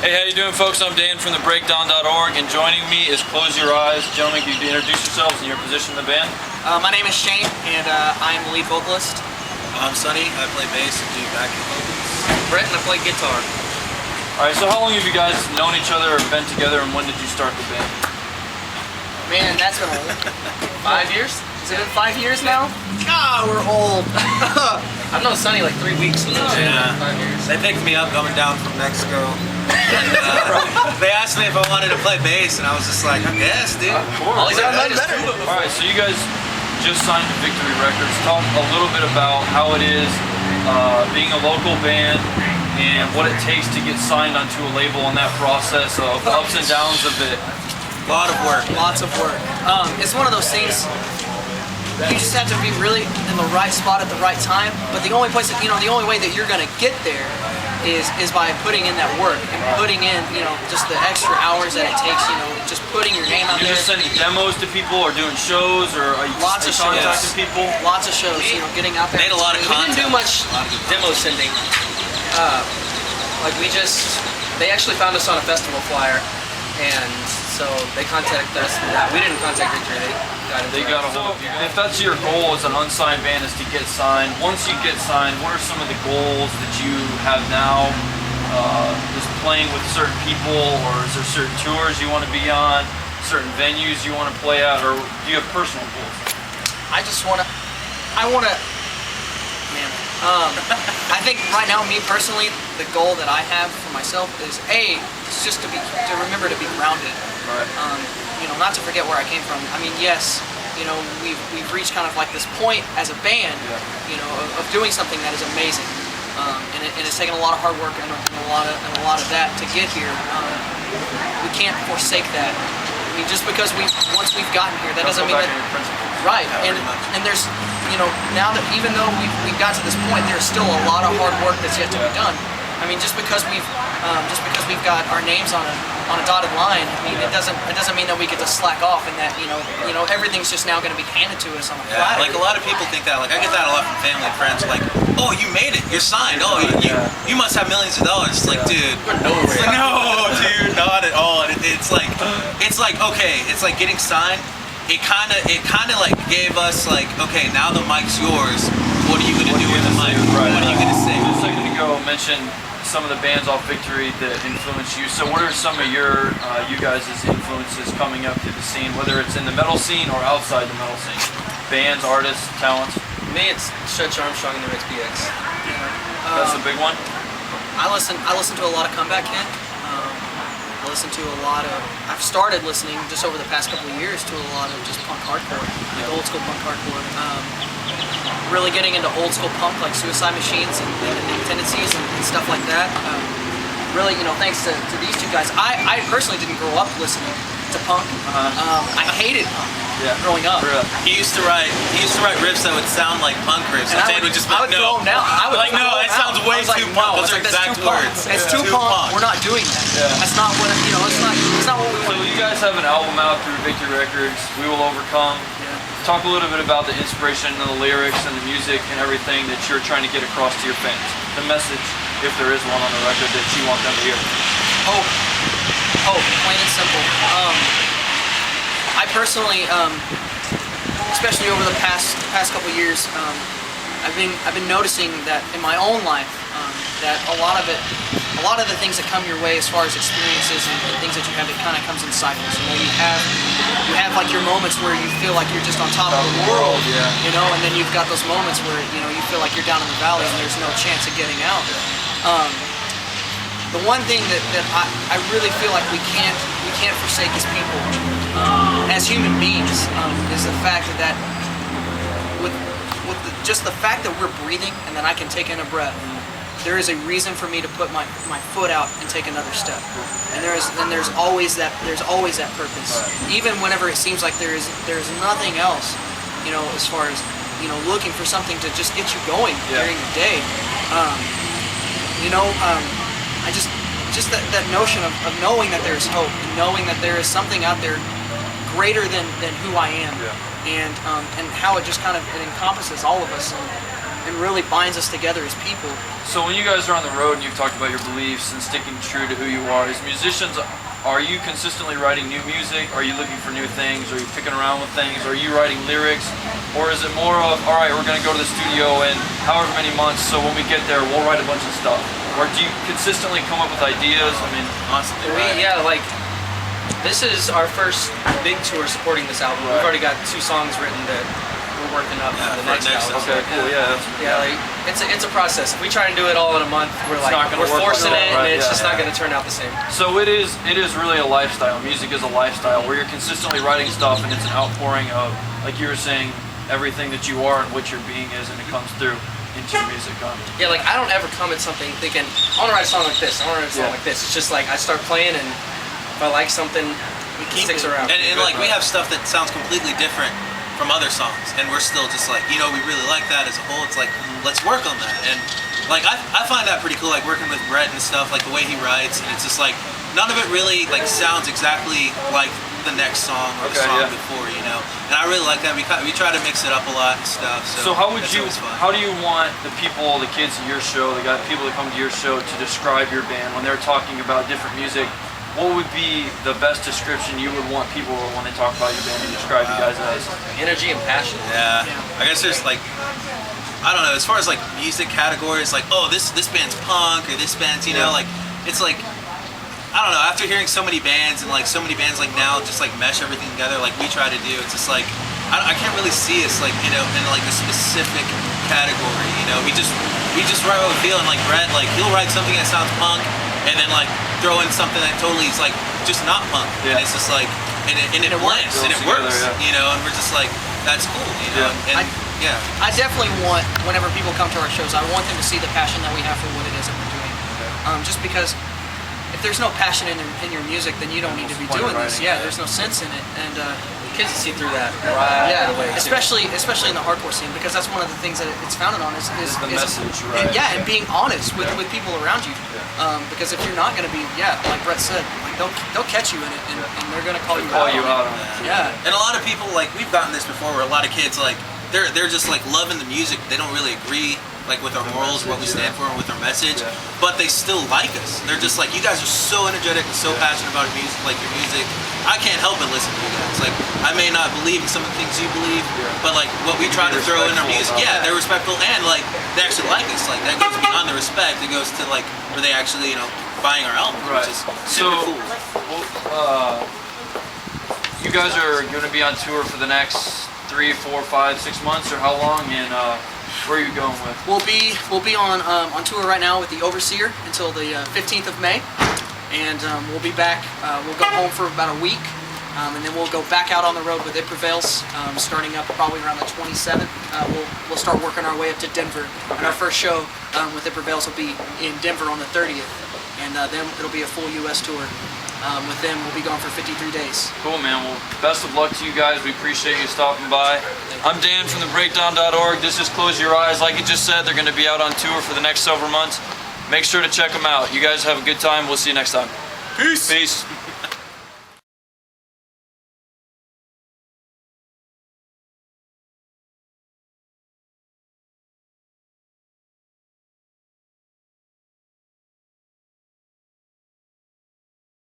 Hey, how you doing, folks? I'm Dan from TheBreakdown.org, and joining me is Close Your Eyes. Gentlemen, can you introduce yourselves and your position in the band? My name is Shane, and I'm the lead vocalist. I'm Sonny. I play bass and do backing vocals. Brett, and I play guitar. All right, so how long have you guys known each other or been together, and when did you start the band? Man, that's been 5 years? Has it been 5 years now? God, we're old. I've known Sonny like 3 weeks. Yeah. 5 years. They picked me up coming down from Mexico. And, they asked me if I wanted to play bass, and I was just like, I guess, dude. Of course. All Alright, so you guys just signed to Victory Records. Talk a little bit about how it is being a local band and what it takes to get signed onto a label and that process of ups and downs of it. A lot of work. Lots of work. It's one of those things. You just have to be really in the right spot at the right time. But the only place that, the only way that you're gonna get there is by putting in that work and putting in, just the extra hours that it takes. Just putting your name out there. You're just sending demos to people, or doing shows, or are you Lots of shows. contacting people? Lots of shows. Getting out there. Made a lot of content. We didn't do much demo sending. They actually found us on a festival flyer, and so they contacted us for that. We didn't contact Victory. They got a hold of you. If that's your goal as an unsigned band, is to get signed, once you get signed, what are some of the goals that you have now? Is playing with certain people, or is there certain tours you want to be on, certain venues you want to play at, or do you have personal goals? I think right now, me personally, the goal that I have for myself is it's just to remember to be grounded. Right. Not to forget where I came from. I mean, yes, we've reached kind of like this point as a band, of doing something that is amazing, and it's taken a lot of hard work and a lot of that to get here. We can't forsake that. I mean, just because once we've gotten here, that doesn't mean that. Right, and there's, now that even though we've got to this point, there's still a lot of hard work that's yet to be done. I mean, just because we've got our names on a dotted line, I mean, it doesn't mean that we get to slack off and that everything's just now going to be handed to us on a platter. Like a lot of people think that. Like I get that a lot from family and friends. Like, oh, you made it. You're signed. Oh, you must have millions of dollars. It's like, dude, we're nowhere. No, dude, not at all. It's like okay. It's like getting signed. It kind of like gave us like, okay, now the mic's yours. What are you gonna do with the mic? Right. What are you gonna say? Just a second ago, mentioned some of the bands off Victory that influenced you. So what are some of your you guys' influences coming up to the scene, whether it's in the metal scene or outside the metal scene? Bands, artists, talents? Me, it's Stretch Armstrong and the XPX. That's a big one? I listen to a lot of Comeback Kid. I listen to a lot of. I've started listening just over the past couple of years to a lot of just punk hardcore, like old school punk hardcore. Really getting into old school punk like Suicide Machines and Tendencies and stuff like that. Really, thanks to these two guys. I personally didn't grow up listening to punk. I hated punk growing up. He used to write riffs that would sound like punk riffs. And I would throw them down. I would no, it sounds way too punk. Those are exact words. It's too punk. We're not doing that. Yeah. That's not what it's not what we want. So you guys have an album out through Victory Records, We Will Overcome. Talk a little bit about the inspiration and the lyrics and the music and everything that you're trying to get across to your fans. The message, if there is one on the record, that you want them to hear. Hope, plain and simple. I personally, especially over the past couple years, I've been noticing that in my own life, that a lot of the things that come your way as far as experiences and things that you have, it kind of comes in cycles. You have like your moments where you feel like you're just on top of the world, and then you've got those moments where you feel like you're down in the valley and there's no chance of getting out. The one thing that I really feel like we can't forsake as people, as human beings, is the fact that just the fact that we're breathing and that I can take in a breath, there is a reason for me to put my foot out and take another step. And there's always that purpose. Even whenever it seems like there's nothing else, as far as looking for something to just get you going during the day. I just that notion of knowing that there's hope and knowing that there is something out there greater than who I am, and how it just kind of encompasses all of us. and really binds us together as people. So when you guys are on the road and you've talked about your beliefs and sticking true to who you are, as musicians, are you consistently writing new music? Are you looking for new things? Are you picking around with things? Are you writing lyrics? Or is it more of, all right, we're going to go to the studio in however many months, so when we get there, we'll write a bunch of stuff? Or do you consistently come up with ideas? I mean, Constantly. Yeah, like, this is our first big tour supporting this album. Right. We've already got 2 songs written that we're working up for the for next next album. okay, cool, yeah. Yeah, like, it's a process. If we try to do it all in a month, we're like, not gonna we're work forcing well, it, right, and it's yeah. just not going to turn out the same. So it is really a lifestyle. Music is a lifestyle where you're consistently writing stuff, and it's an outpouring of, like you were saying, everything that you are and what your being is, and it comes through into your music. Yeah, like, I don't ever come at something thinking, I want to write a song like this, I want to write a song Yeah. like this. It's just like, I start playing, and if I like something, it sticks around. And like we have stuff that sounds completely different from other songs, and we're still just like, you know, we really like that as a whole. It's like, let's work on that. And like I find that pretty cool, like working with Brett and stuff, like the way he writes, and it's just like none of it really like sounds exactly like the next song or the Okay, song yeah. before, you know. And I really like that. We try to mix it up a lot and stuff. So how would that's you, always fun. how do you want the people, the kids at your show, the people that come to your show to describe your band when they're talking about different music? What would be the best description you would want people when they talk about your band to describe you guys as? Energy and passion. Yeah. I guess there's like, I don't know, as far as like music categories, like, oh, this band's punk, or this band's, you know, like, it's like, I don't know, after hearing so many bands, and like so many bands like now just like mesh everything together like we try to do, it's just like, I can't really see us like, you know, in like a specific category, you know. We just write what we feel, and like Brett, like, he'll write something that sounds punk, and then like throw in something that totally is like just not punk, Yeah. and it's just like, and it blends, and it Goes together, works, yeah. you know, and we're just like, that's cool, you know. Yeah. And yeah. I definitely want, whenever people come to our shows, I want them to see the passion that we have for what it is that we're doing. Just because if there's no passion in your music, then you don't need to be Point of doing this. writing, Yeah, there's no sense in it. And Kids see through that right yeah, away. too. especially in the hardcore scene, because that's one of the things that it's founded on is the message, right? and being honest with people around you. Because if you're not going to be, like Brett said, like they'll catch you in it, and they're going to call you Call out. you on out it. on it. Yeah. And a lot of people, like, we've gotten this before, where a lot of kids, like, they're just like loving the music. They don't really agree like with our morals, what we stand for, and with our message, but they still like us. They're just like, you guys are so energetic and so passionate about music, like your music. I can't help but listen to you guys. Like, I may not believe in some of the things you believe, but like what we try to throw in our music, they're respectful, and like they actually like us. Like, that goes beyond the respect. It goes to like where they actually, you know, buying our album, which is super cool. You guys are going to be on tour for the next 3, 4, 5, 6 months, or how long? And where are you going with? We'll be on tour right now with the Overseer until the 15th of May, and we'll be back. We'll go home for about a week, and then we'll go back out on the road with It Prevails, starting up probably around the 27th. We'll start working our way up to Denver, and our first show with It Prevails will be in Denver on the 30th, and then it'll be a full U.S. tour. With them, we'll be gone for 53 days. Cool, man. Well, best of luck to you guys. We appreciate you stopping by. I'm Dan from TheBreakdown.org. This is Close Your Eyes. Like you just said, they're going to be out on tour for the next several months. Make sure to check them out. You guys have a good time. We'll see you next time. Peace. Peace.